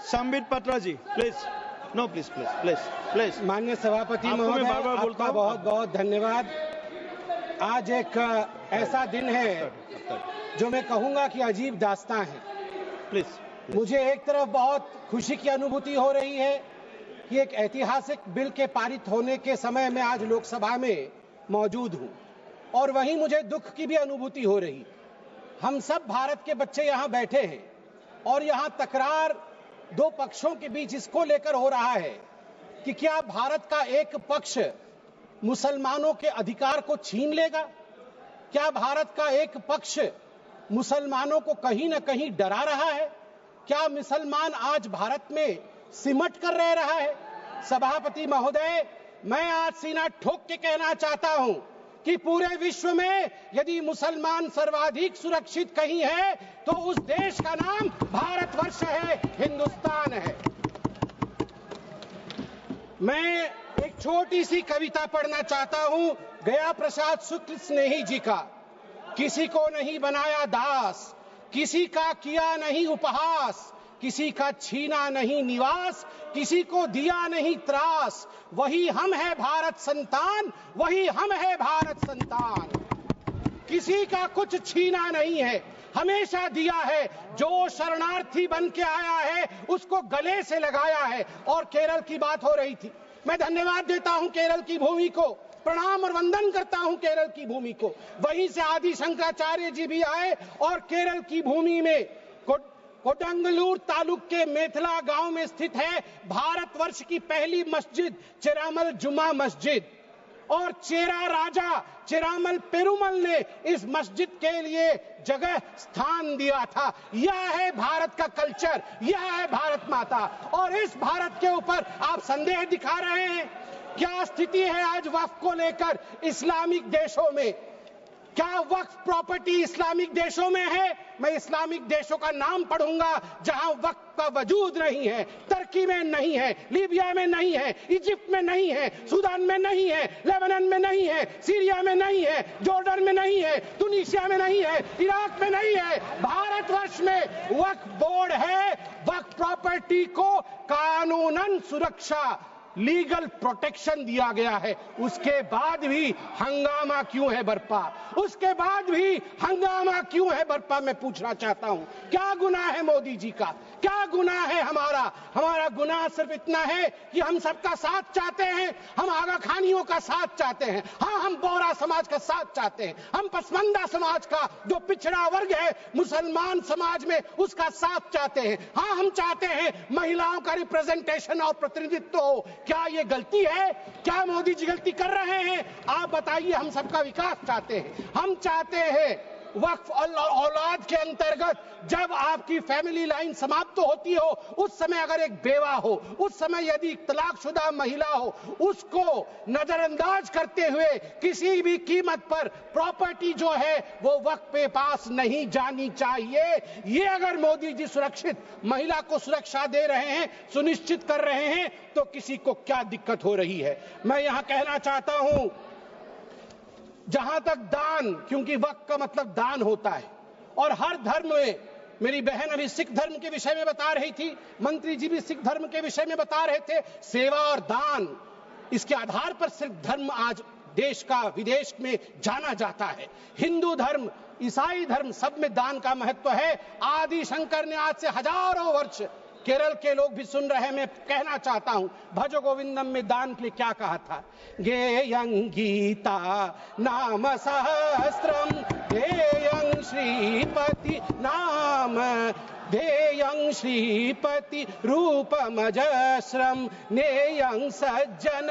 Sambit Patra ji please, no please please please please. माननीय सभापति महोदय, आपका बहुत बहुत धन्यवाद। आज एक ऐसा दिन है जो मैं कहूंगा कि अजीब दास्तां है। प्लीज। मुझे एक तरफ बहुत खुशी की अनुभूति हो रही है कि एक ऐतिहासिक बिल के पारित होने के समय में आज लोकसभा में मौजूद हूं, और वहीं मुझे दुख की भी अनुभूति हो रही। हम सब भारत के बच्चे यहाँ बैठे हैं और यहाँ तकरार दो पक्षों के बीच इसको लेकर हो रहा है कि क्या भारत का एक पक्ष मुसलमानों के अधिकार को छीन लेगा, क्या भारत का एक पक्ष मुसलमानों को कहीं ना कहीं डरा रहा है, क्या मुसलमान आज भारत में सिमट कर रह रहा है। सभापति महोदय, मैं आज सीना ठोक के कहना चाहता हूं कि पूरे विश्व में यदि मुसलमान सर्वाधिक सुरक्षित कहीं है तो उस देश का नाम भारतवर्ष है, हिंदुस्तान है। मैं एक छोटी सी कविता पढ़ना चाहता हूं गया प्रसाद शुक्ल स्नेही जी का। किसी को नहीं बनाया दास, किसी का किया नहीं उपहास, किसी का छीना नहीं निवास, किसी को दिया नहीं त्रास, वही हम है भारत संतान, वही हम है भारत संतान। किसी का कुछ छीना नहीं है, हमेशा दिया है। जो शरणार्थी बन के आया है उसको गले से लगाया है। और केरल की बात हो रही थी, मैं धन्यवाद देता हूं केरल की भूमि को, प्रणाम और वंदन करता हूं केरल की भूमि को। वहीं से आदि शंकराचार्य जी भी आए और केरल की भूमि में कोडंगलूर तालुक के मेथला गांव में स्थित है भारतवर्ष की पहली मस्जिद चेरामल जुमा मस्जिद। और चेरा राजा चेरामल पेरुमल ने इस मस्जिद के लिए जगह स्थान दिया था। यह है भारत का कल्चर, यह है भारत माता। और इस भारत के ऊपर आप संदेह दिखा रहे हैं। क्या स्थिति है आज वक्फ को लेकर इस्लामिक देशों में? क्या वक्फ प्रॉपर्टी इस्लामिक देशों में है? मैं इस्लामिक देशों का नाम पढ़ूंगा जहां वक्फ का वजूद नहीं है। तुर्की में नहीं है, लीबिया में नहीं है, इजिप्ट में नहीं है, सूडान में नहीं है, लेबनान में नहीं है, सीरिया में नहीं है, जॉर्डन में नहीं है, तुनीसिया में नहीं है, इराक में नहीं है। भारतवर्ष में वक्फ बोर्ड है। वक्फ प्रॉपर्टी को कानूनन सुरक्षा, लीगल प्रोटेक्शन दिया गया है। उसके बाद भी हंगामा क्यों है बरपा? उसके बाद भी हंगामा क्यों है बरपा? मैं पूछना चाहता हूं, क्या गुनाह है मोदी जी का? क्या गुनाह है हमारा? हमारा गुनाह सिर्फ इतना है कि हम सबका साथ चाहते हैं, हम आगा खानियों का साथ चाहते हैं, हाँ हम बोहरा समाज का साथ चाहते हैं, हम पसमानदा समाज का जो पिछड़ा वर्ग है मुसलमान समाज में उसका साथ चाहते हैं, हाँ हम चाहते हैं महिलाओं का रिप्रेजेंटेशन और प्रतिनिधित्व हो। क्या ये गलती है? क्या मोदी जी गलती कर रहे हैं? आप बताइए। हम सबका विकास चाहते हैं, हम चाहते हैं वक्फ औलाद के अंतर्गत जब आपकी फैमिली लाइन समाप्त होती हो उस समय अगर एक बेवा हो, उस समय यदि तलाकशुदा महिला हो, उसको नजरअंदाज करते हुए किसी भी कीमत पर प्रॉपर्टी जो है वो वक्फ पे पास नहीं जानी चाहिए। ये अगर मोदी जी सुरक्षित महिला को सुरक्षा दे रहे हैं, सुनिश्चित कर रहे हैं, तो किसी को क्या दिक्कत हो रही है? मैं यहां कहना चाहता हूं, जहां तक दान, क्योंकि वक्फ का मतलब दान होता है और हर धर्म में, मेरी बहन अभी सिख धर्म के विषय में बता रही थी, मंत्री जी भी सिख धर्म के विषय में बता रहे थे, सेवा और दान, इसके आधार पर सिर्फ धर्म आज देश का विदेश में जाना जाता है। हिंदू धर्म, ईसाई धर्म, सब में दान का महत्व है। आदि शंकर ने आज से हजारों वर्ष, केरल के लोग भी सुन रहे हैं, मैं कहना चाहता हूं, भज गोविंदम में दान के लिए क्या कहा था? गेयं गीता नाम सहस्त्रम ध्येयं श्रीपति नाम, ध्येयं श्रीपति रूपमजस्रम, नेयं सज्जन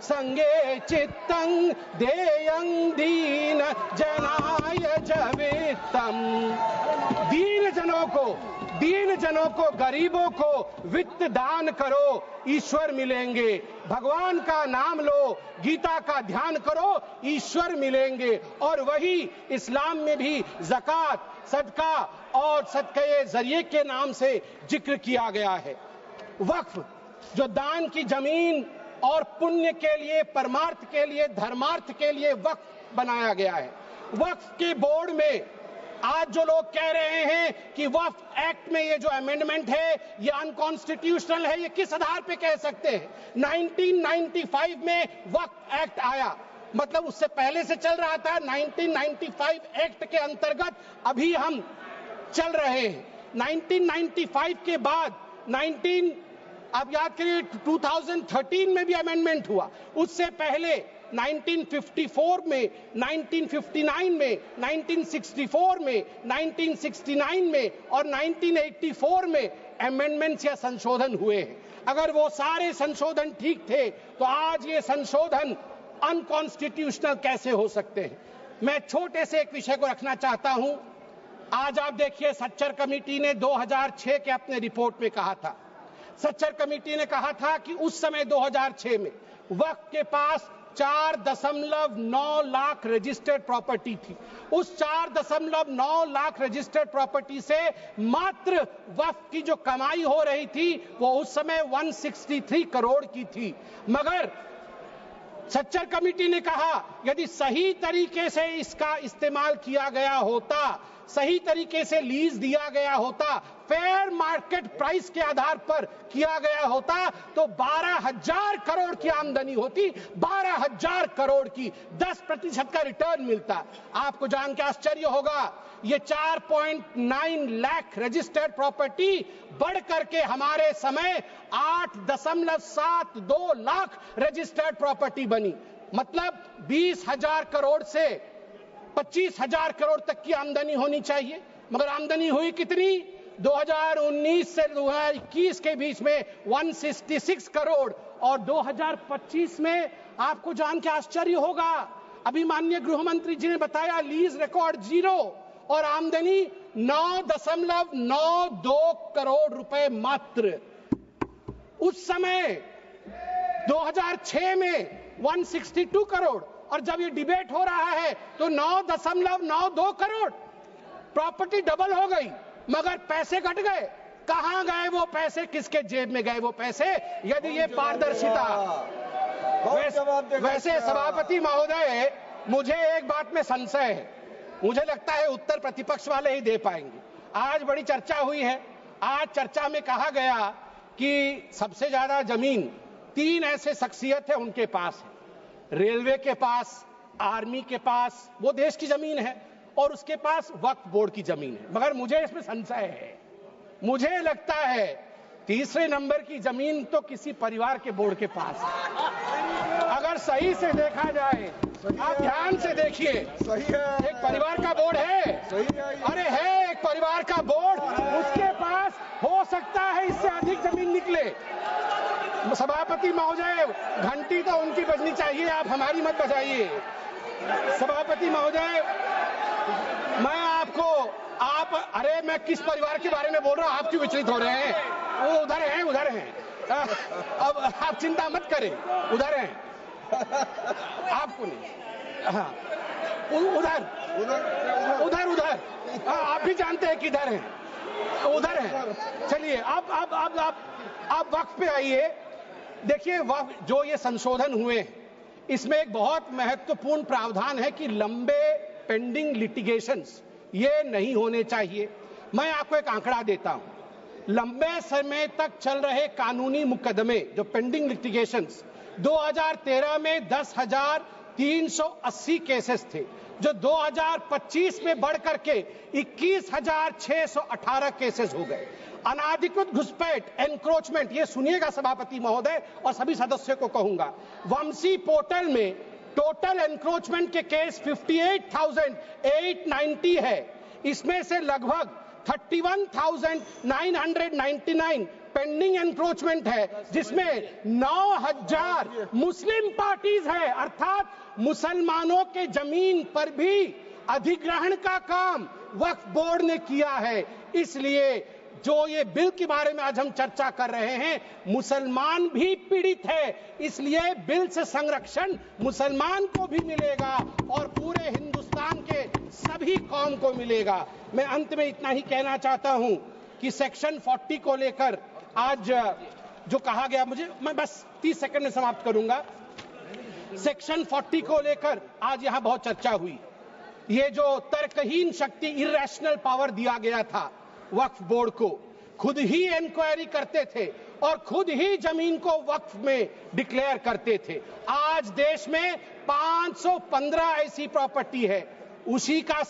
संगे चित्तं, ध्येयं दीन जनाय जवित्तम। दीन जनों को, गरीबों को वित्त दान करो, ईश्वर मिलेंगे। भगवान का नाम लो, गीता का ध्यान करो, ईश्वर मिलेंगे। और वही इस्लाम में भी ज़कात, सदका और सदके जरिए के नाम से जिक्र किया गया है। वक्फ जो दान की जमीन और पुण्य के लिए, परमार्थ के लिए, धर्मार्थ के लिए वक्फ बनाया गया है। वक्फ के बोर्ड में आज जो लोग कह रहे हैं कि वक्फ एक्ट में ये जो अमेंडमेंट है ये अनकॉन्स्टिट्यूशनल है, ये किस आधार पे कह सकते हैं? 1995 में वक्फ एक्ट आया, मतलब उससे पहले से चल रहा था। 1995 एक्ट के अंतर्गत अभी हम चल रहे हैं। 1995 के बाद आप याद करिए 2013 में भी अमेंडमेंट हुआ। उससे पहले 1954 में, 1959 में, 1964 में, 1969 में और 1984 में अमेंडमेंट्स या संशोधन हुए हैं। अगर वो सारे संशोधन ठीक थे तो आज ये संशोधन अनकॉन्स्टिट्यूशनल कैसे हो सकते हैं? मैं छोटे से एक विषय को रखना चाहता हूं। आज आप देखिए, सच्चर कमेटी ने 2006 के अपने रिपोर्ट में कहा था, सच्चर कमेटी ने कहा था कि उस समय 2006 में वक्फ के पास 4.9 लाख रजिस्टर्ड प्रॉपर्टी थी। उस 4.9 लाख रजिस्टर्ड प्रॉपर्टी से मात्र वक्फ की जो कमाई हो रही थी वो उस समय 163 करोड़ की थी। मगर सच्चर कमेटी ने कहा यदि सही तरीके से इसका इस्तेमाल किया गया होता, सही तरीके से लीज दिया गया होता, फेयर मार्केट प्राइस के आधार पर किया गया होता तो 12,000 करोड़ की आमदनी होती, 12,000 करोड़ की, 10% का रिटर्न मिलता। आपको जान के आश्चर्य होगा, ये 4.9 लाख रजिस्टर्ड प्रॉपर्टी बढ़ करके हमारे समय 8.72 लाख रजिस्टर्ड प्रॉपर्टी बनी। मतलब 20,000 करोड़ से 25,000 करोड़ तक की आमदनी होनी चाहिए, मगर आमदनी हुई कितनी? 2019 से 2021 के बीच में 166 करोड़ और 2025 में आपको जान के आश्चर्य होगा, अभी माननीय गृह मंत्री जी ने बताया लीज रिकॉर्ड 0 और आमदनी 9.92 करोड़ रुपए मात्र। उस समय 2006 में 162 करोड़ और जब ये डिबेट हो रहा है तो 9.92 करोड़। प्रॉपर्टी डबल हो गई मगर पैसे घट गए। कहां गए वो पैसे, किसके जेब में गए वो पैसे? यदि ये पारदर्शिता। वैसे सभापति महोदय, मुझे एक बात में संशय है, मुझे लगता है उत्तर प्रतिपक्ष वाले ही दे पाएंगे। आज बड़ी चर्चा हुई है, आज चर्चा में कहा गया कि सबसे ज्यादा जमीन 3 ऐसे शख्सियत है उनके पास है, रेलवे के पास, आर्मी के पास, वो देश की जमीन है, और उसके पास वक्फ बोर्ड की जमीन है। मगर मुझे इसमें संशय है, मुझे लगता है तीसरे नंबर की जमीन तो किसी परिवार के बोर्ड के पास है। अगर सही से देखा जाए, आप ध्यान से देखिए, एक परिवार का बोर्ड है, अरे है एक परिवार का बोर्ड, उसके पास हो सकता है इससे अधिक जमीन निकले। सभापति महोदय, घंटी तो उनकी बजनी चाहिए, आप हमारी मत बजाइए। सभापति महोदय, मैं आपको, अरे मैं किस परिवार के बारे में बोल रहा हूं, आप क्यों विचलित हो रहे हैं? वो उधर हैं, उधर हैं। अब आप चिंता मत करें, उधर हैं, आपको नहीं। हाँ, उधर उधर उधर आप भी जानते हैं किधर हैं, उधर हैं। चलिए आप वक्फ पे आइए। देखिए, वक्फ जो ये संशोधन हुए, इसमें एक बहुत महत्वपूर्ण प्रावधान है कि लंबे पेंडिंग लिटिगेशंस ये नहीं होने चाहिए। मैं आपको एक आंकड़ा देता हूं, लंबे समय तक चल रहे कानूनी मुकदमे जो पेंडिंग लिटिगेशंस 2013 में 10,380 केसेस थे, जो 2025 में बढ़ करके 21,618 केसेस हो गए। अनाधिकृत घुसपैठ, एनक्रोचमेंट, ये सुनिएगा सभापति महोदय और सभी सदस्यों को कहूंगा, वंशी पोर्टल में टोटल एनक्रोचमेंट के केस 58,890 है। इसमें से लगभग 31,999 पेंडिंग एनक्रोचमेंट है, जिसमें 9,000 मुस्लिम पार्टीज है, अर्थात मुसलमानों के जमीन पर भी अधिग्रहण का काम वक्फ बोर्ड ने किया है। इसलिए जो ये बिल के बारे में आज हम चर्चा कर रहे हैं, मुसलमान भी पीड़ित है, इसलिए बिल से संरक्षण मुसलमान को भी मिलेगा और पूरे हिंदुस्तान के सभी कौम को मिलेगा। मैं अंत में इतना ही कहना चाहता हूं कि सेक्शन 40 को लेकर आज जो कहा गया, मैं बस 30 सेकंड में समाप्त करूंगा। सेक्शन 40 को लेकर आज यहां बहुत चर्चा हुई। ये जो तर्कहीन शक्ति, इरेशनल पावर दिया गया था वक्फ बोर्ड को, खुद ही इंक्वायरी करते थे और खुद ही जमीन को वक्फ में डिक्लेयर करते थे। आज देश में 515 ऐसी प्रॉपर्टी है, उसी का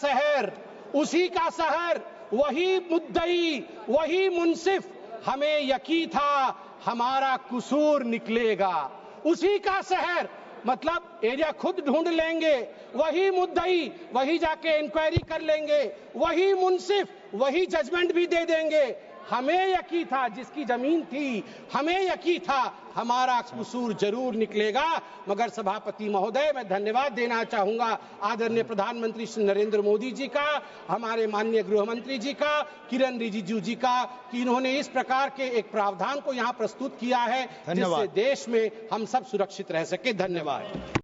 शहर, वही मुद्दई, वही मुंसिफ, हमें यकीन था हमारा कसूर निकलेगा। उसी का शहर, मतलब एरिया खुद ढूंढ लेंगे, वही मुद्दई, वही जाके इंक्वायरी कर लेंगे, वही मुंसिफ, वही जजमेंट भी दे देंगे। हमें यकीन था, जिसकी जमीन थी, हमें यकीन था हमारा कसूर जरूर निकलेगा। मगर सभापति महोदय, मैं धन्यवाद देना चाहूंगा आदरणीय प्रधानमंत्री श्री नरेंद्र मोदी जी का, हमारे माननीय गृह मंत्री जी का, किरण रिजिजू जी का, कि इन्होंने इस प्रकार के एक प्रावधान को यहाँ प्रस्तुत किया है जिससे देश में हम सब सुरक्षित रह सके। धन्यवाद।